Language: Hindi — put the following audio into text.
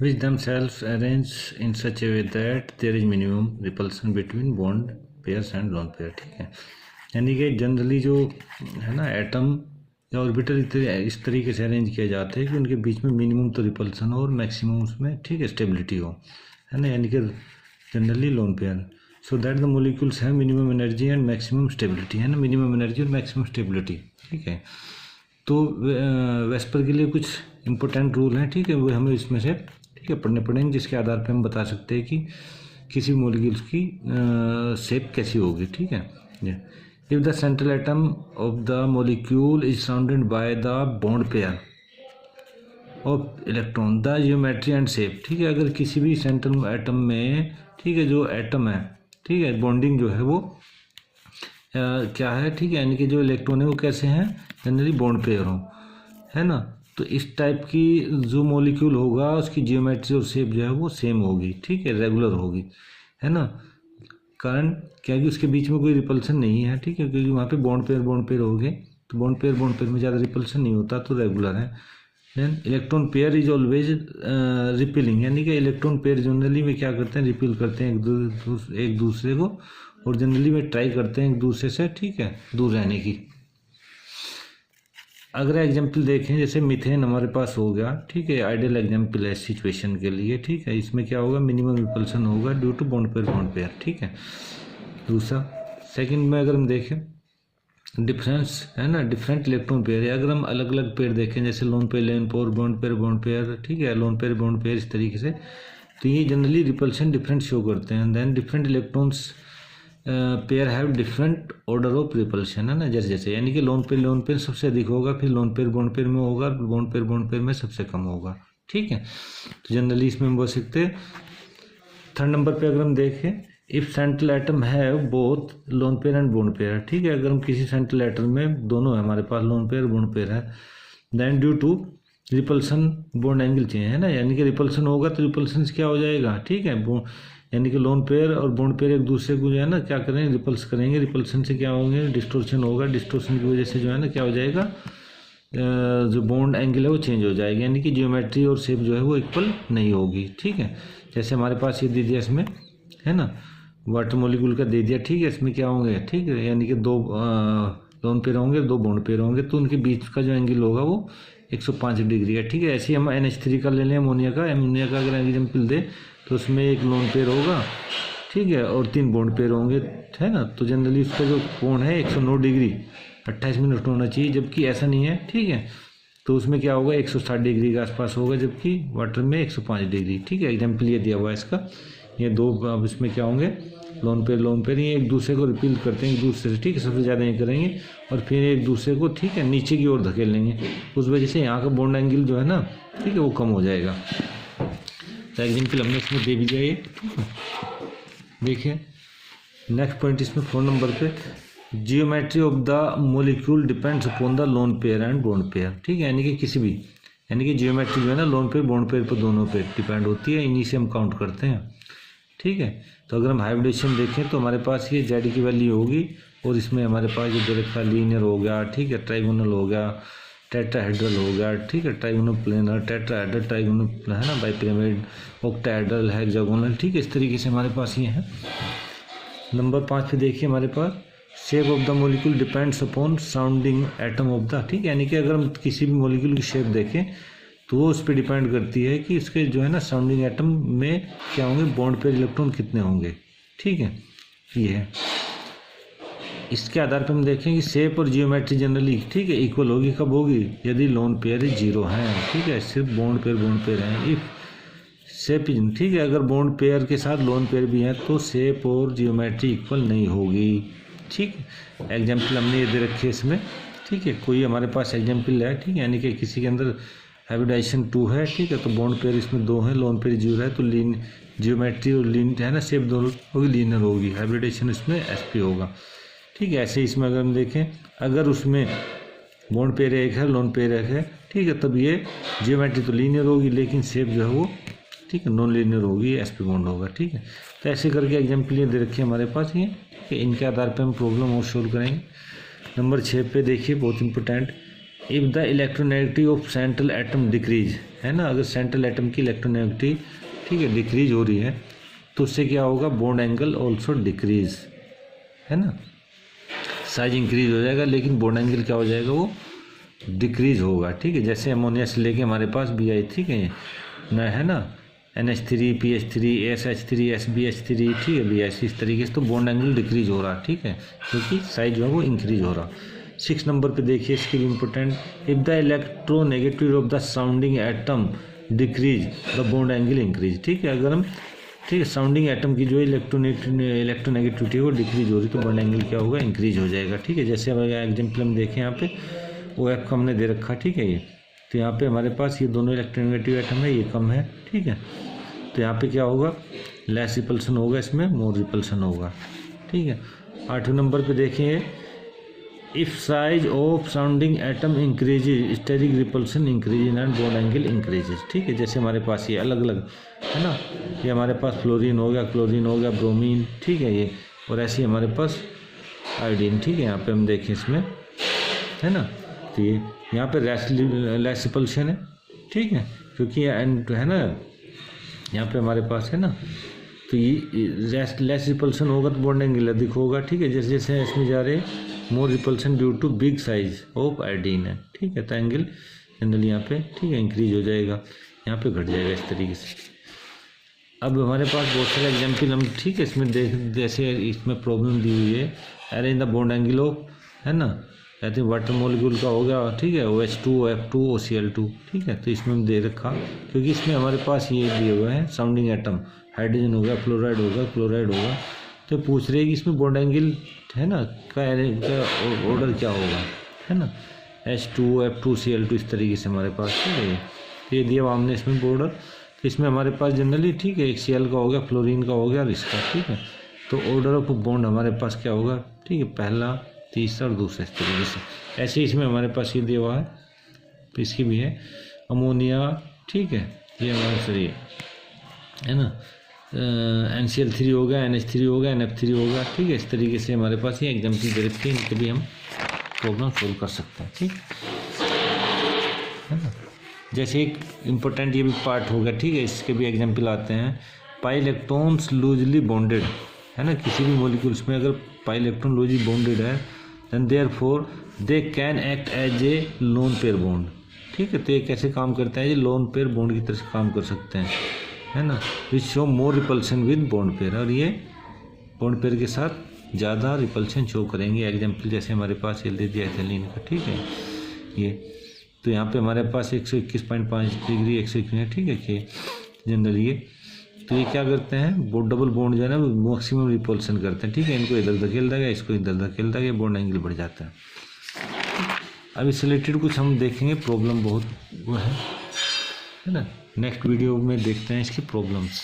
which themselves arrange in such a way that there is minimum repulsion between bond pairs and lone pair। ठीक है, यानी कि जनरली जो है ना एटम या ऑर्बिटल इस तरीके से अरेंज किए जाते हैं कि उनके बीच में मिनिमम तो रिपल्सन हो और मैक्सिमम उसमें ठीक है स्टेबिलिटी हो, है ना, यानी कि generally lone pair. So that the molecules have minimum energy and maximum stability, है ना, मिनिमम एनर्जी और मैक्सिमम स्टेबिलिटी। ठीक है, तो वेस्पर के लिए कुछ इंपॉर्टेंट रूल हैं, ठीक है, वो हमें इसमें से ठीक है पढ़ने पड़ेंगे, जिसके आधार पर हम बता सकते हैं कि किसी मोलिक्यूल्स की शेप कैसी होगी। ठीक है, if the central atom of the molecule is surrounded by the bond pair of electron the geometry and shape. ठीक है, अगर किसी भी सेंट्रल एटम में ठीक है जो एटम है ठीक है बॉन्डिंग जो है वो क्या है, ठीक है, यानी कि जो इलेक्ट्रॉन है वो कैसे हैं, जनरली बॉन्ड पेयर हो, है ना। तो इस टाइप की जो मॉलिक्यूल होगा उसकी जियोमेट्री और शेप जो है वो सेम होगी, ठीक है, रेगुलर होगी, है ना। कारण क्या कि उसके बीच में कोई रिपल्सन नहीं है, ठीक है, क्योंकि वहाँ पे बॉन्ड पेयर हो गए, तो बॉन्ड पेयर में ज़्यादा रिपल्सन नहीं होता, तो रेगुलर है। Then electron pair is always repelling, यानी कि इलेक्ट्रॉन पेयर जनरली में क्या करते हैं, रिपेल करते हैं एक दूसरे को, और जनरली में ट्राई करते हैं एक दूसरे से ठीक है दूर रहने की। अगर एग्जाम्पल देखें जैसे मीथेन हमारे पास हो गया, ठीक है, आइडियल एग्जाम्पल है सिचुएशन के लिए। ठीक है, इसमें क्या होगा, मिनिमम रिपल्सन होगा ड्यू टू बॉन्ड पेयर। ठीक है, दूसरा सेकंड में अगर हम देखें डिफरेंस है ना, डिफरेंट इलेक्ट्रॉन पेयर है। अगर हम अलग अलग पेयर देखें जैसे लोन पेयर लेन पेयर बॉन्ड पेयर ठीक है, लोन पेयर बॉन्ड पेयर इस तरीके से, तो ये जनरली रिपल्शन डिफरेंट शो करते हैं। Then different electrons pair have different order of repulsion, है ना, जैसे यानी कि लोन पेयर सबसे अधिक होगा, फिर लोन पेयर बॉन्ड पेयर में होगा, बॉन्ड पेयर में सबसे कम होगा। ठीक है, तो जनरली इसमें हम बोल सकते हैं। थर्ड नंबर पे अगर हम देखें इफ सेंट्रल एटम है both lone pair and bond pair. ठीक है, अगर हम किसी सेंट्रल एटम में दोनों है हमारे पास लोन पेयर बॉन्ड पेयर है, then due to repulsion bond angle change, है ना, यानी कि रिपल्सन होगा तो रिपल्सन क्या हो जाएगा, ठीक है, यानी कि लोन पेयर और बॉन्ड पेयर एक दूसरे को जो है ना क्या करेंगे, रिपल्स करेंगे, रिपल्सन से क्या होंगे, डिस्टोर्शन होगा, डिस्टोर्शन की वजह से जो है ना क्या हो जाएगा, जो बॉन्ड एंगल है वो चेंज हो जाएगा, यानी कि जियोमेट्री और शेप जो है वो इक्वल नहीं होगी। ठीक है, जैसे हमारे पास ये दे दिया इसमें, है ना, वाटर मॉलिक्यूल का दे दिया, ठीक है, इसमें क्या होंगे, ठीक है, यानी कि दो लोन पेयर होंगे, दो बॉन्ड पेयर होंगे, तो उनके बीच का जो एंगल होगा वो 105 डिग्री है। ठीक है, ऐसे ही हम NH3 का ले लें, अमोनिया का अगर एग्जाम्पल दे तो उसमें एक लोन पेयर होगा, ठीक है, और 3 बॉन्ड पेयर होंगे, है ना, तो जनरली उसका जो कोण है 109 डिग्री 28 मिनट होना चाहिए, जबकि ऐसा नहीं है। ठीक है, तो उसमें क्या होगा 160 डिग्री के आसपास होगा, जबकि वाटर में 105 डिग्री। ठीक है, एग्जाम्पल ये दिया हुआ है इसका, ये दो अब इसमें क्या होंगे लोन पेयर ये एक दूसरे को रिपील करते हैं एक दूसरे से, ठीक है, सबसे ज़्यादा ये करेंगे और फिर एक दूसरे को ठीक है नीचे की ओर धकेल लेंगे, उस वजह से यहाँ का बॉन्ड एंगल जो है ना ठीक है वो कम हो जाएगा। तो एग्जाम्पल हमने इसमें दे दिया ये, देखिए नेक्स्ट पॉइंट इसमें 4 नंबर पे geometry of the molecule depends upon the lone pair and bond pair. ठीक है, यानी कि किसी भी यानी कि जियोमेट्री जो है ना लोन पेयर बॉन्ड पेयर पर दोनों पे डिपेंड होती है, इन्हीं से हम काउंट करते हैं। ठीक है, तो अगर हम हाइब्रिडेशन देखें तो हमारे पास ये जेड की वैल्यू होगी, और इसमें हमारे पास जो दे रखा लीनियर हो गया, ठीक है, ट्राइगोनल हो गया, टेट्राहेड्रल हो गया, ठीक है, ट्राइगोनल प्लेनर, टेट्राहेड्रल, ट्राइगोनल है ना, बाइपिरामिड, ऑक्टाहेड्रल, हेक्सागोनल, ठीक है, इस तरीके से हमारे पास ये है। नंबर 5 पे देखिए हमारे पास shape of the molecule depends upon surrounding atom of the. ठीक है, यानी कि अगर हम किसी भी मोलिक्यूल की शेप देखें तो वो उस पर डिपेंड करती है कि उसके जो है ना सराउंडिंग एटम में क्या होंगे, बॉन्ड पेयर इलेक्ट्रॉन कितने होंगे। ठीक है, ये है, इसके आधार पर हम देखें कि शेप और जियोमेट्री जनरली ठीक है इक्वल होगी, कब होगी, यदि लोन पेयर 0 है। ठीक है, सिर्फ बॉन्ड पेयर हैं। इफ शेप ठीक है, अगर बॉन्ड पेयर के साथ लोन पेयर भी हैं तो शेप और जियोमेट्री इक्वल नहीं होगी। ठीक, एग्जाम्पल हमने ये दे रखे इसमें, ठीक है, कोई हमारे पास एग्जाम्पल है, ठीक है, यानी कि किसी के अंदर हाइब्रिडाइजेशन 2 है, ठीक है, तो बॉन्ड पेयर इसमें 2 है, लोन पेयर 0 है, तो जियोमेट्री और है ना शेप दोनों होगी लीनियर होगी, हाइब्रिडेशन इसमें sp होगा। ठीक है, ऐसे इसमें अगर हम देखें अगर उसमें बॉन्ड पेयर 1 है लोन पेयर 1 है, ठीक है, तब ये जियोमेट्री तो लीनियर होगी लेकिन शेप जो है वो ठीक है नॉन लीनियर होगी, sp बॉन्ड होगा। ठीक है, तो ऐसे करके एग्जाम्पल ये दे रखे हमारे पास ये, कि इनके आधार पर हम प्रॉब्लम और सोल्व करेंगे। नंबर 6 पे देखिए बहुत important if the electronegative of central atom decrease, है ना, अगर सेंट्रल एटम की इलेक्ट्रोनेगेटिव, ठीक है, डिक्रीज हो रही है तो उससे क्या होगा, बॉन्ड एंगल ऑल्सो डिक्रीज, है ना, साइज इंक्रीज हो जाएगा लेकिन बॉन्ड एंगल क्या हो जाएगा, वो डिक्रीज होगा, ठीक है। जैसे अमोनिया से लेके हमारे पास BI, ठीक है ना, है ना, NH3 PH3 SH3 SBH3, ठीक है, BH, इस तरीके से तो बॉन्ड एंगल डिक्रीज हो रहा, ठीक है, क्योंकि साइज जो है वो इंक्रीज हो रहा। 6 नंबर पे देखिए, इसके भी important, if the electronegative of the sounding atom decrease the bond angle increase, ठीक है, अगर हम, ठीक है, साउंडिंग एटम की जो इलेक्ट्रोनेगेटिविटी है वो डिक्रीज हो रही तो बॉन्ड एंगल क्या होगा, इंक्रीज हो जाएगा, ठीक है। जैसे अब एग्जाम्पल हम देखें यहाँ पे OF का हमने दे रखा, ठीक है, ये तो यहाँ पे हमारे पास ये दोनों इलेक्ट्रोनेगेटिव एटम है, ये कम है, ठीक है, तो यहाँ पे क्या होगा, लेस रिपल्सन होगा, इसमें मोर रिपल्सन होगा, ठीक है। 8वें नंबर पे देखिए, if size of surrounding atom increases steric repulsion increase and bond angle increases, ठीक है। जैसे हमारे पास ये अलग अलग है ना, ये हमारे पास फ्लोरीन हो गया, क्लोरीन हो गया, ब्रोमीन, ठीक है, ये, और ऐसे ही हमारे पास आयोडीन, ठीक है, यहाँ पे हम देखें इसमें, है ना, तो ये यहाँ पे लेस रिपल्शन है, ठीक है, क्योंकि है ना, यहाँ पे हमारे पास है ना, तो ये लेस रिपल्सन होगा तो बॉन्ड एंगल अधिक होगा, ठीक है। जैसे जैसे इसमें जा रहे more repulsion due to big size of iodine है, ठीक है, तो एंगल जनरली यहाँ पे, ठीक है, इंक्रीज हो जाएगा, यहाँ पे घट जाएगा, इस तरीके से। अब हमारे पास बहुत सारे एग्जाम्पल हम, ठीक है, इसमें देख, जैसे इसमें प्रॉब्लम दी हुई है, arrange the bond angle of, है ना, कहते हैं वाटर मॉलिक्यूल का हो गया, ठीक है, OH2 OF2 OCl2, ठीक है, तो इसमें हम दे रखा, क्योंकि इसमें हमारे पास ये दिए हुए हैं साउंडिंग एटम, हाइड्रोजन हो गया, फ्लोराइड होगा, क्लोराइड होगा, तो पूछ रहे हैं कि इसमें बॉन्ड एंगल, है ना, का ऑर्डर क्या होगा, है ना, H2 OF2 Cl2, इस तरीके से हमारे पास, ठीक है, ये दिया हुआ हमने इसमें बॉर्डर, तो इसमें हमारे पास जनरली, ठीक है, एक Cl का हो गया, फ्लोरीन का हो गया और इसका, ठीक है, तो ऑर्डर ऑफ बॉन्ड हमारे पास क्या होगा, ठीक है, पहला, तीसरा और दूसरा, इस तरीके से। ऐसे इसमें हमारे पास ये दिया हुआ है, तो इसकी भी है अमोनिया, ठीक है, ये हमारा सही है ना, NCl3 हो गया, NH3 हो गया, NF3 हो गया, ठीक है, इस तरीके से हमारे पास ये एग्जाम्पल दे रखे हैं, इनके भी हम प्रॉब्लम सोल्व कर सकते हैं, ठीक है ना। जैसे एक इम्पोर्टेंट ये भी पार्ट हो गया, ठीक है, इसके भी एग्जाम्पल आते हैं, पाई इलेक्ट्रॉन्स लूजली बॉन्डेड, है ना, किसी भी मॉलिक्यूल्स में अगर पाई इलेक्ट्रॉन लूजली बॉन्डेड है, then therefore they can act as a lone pair bond, ठीक है, तो ये कैसे काम करता है, ये लोन पेयर बॉन्ड की तरह से काम कर सकते हैं, है ना, which show more repulsion with bond pair, और ये बॉन्ड पेयर के साथ ज़्यादा रिपल्सन शो करेंगे। एग्जाम्पल जैसे हमारे पास ये दे दिया एथिलीन का, ठीक है, ये तो यहाँ पे हमारे पास 121.5 डिग्री 121 है, ठीक है, कि जनरली ये, तो ये क्या करते हैं, वो डबल बॉन्ड जो है ना वो मैक्सिमम रिपल्सन करते हैं, ठीक है, इनको इधर धकेल देगा, इसको इधर धकेल देगा, बॉन्ड एंगल बढ़ जाता है। अब इससे रिलेटेड कुछ हम देखेंगे, प्रॉब्लम बहुत वो है ना, नेक्स्ट वीडियो में देखते हैं इसकी प्रॉब्लम्स।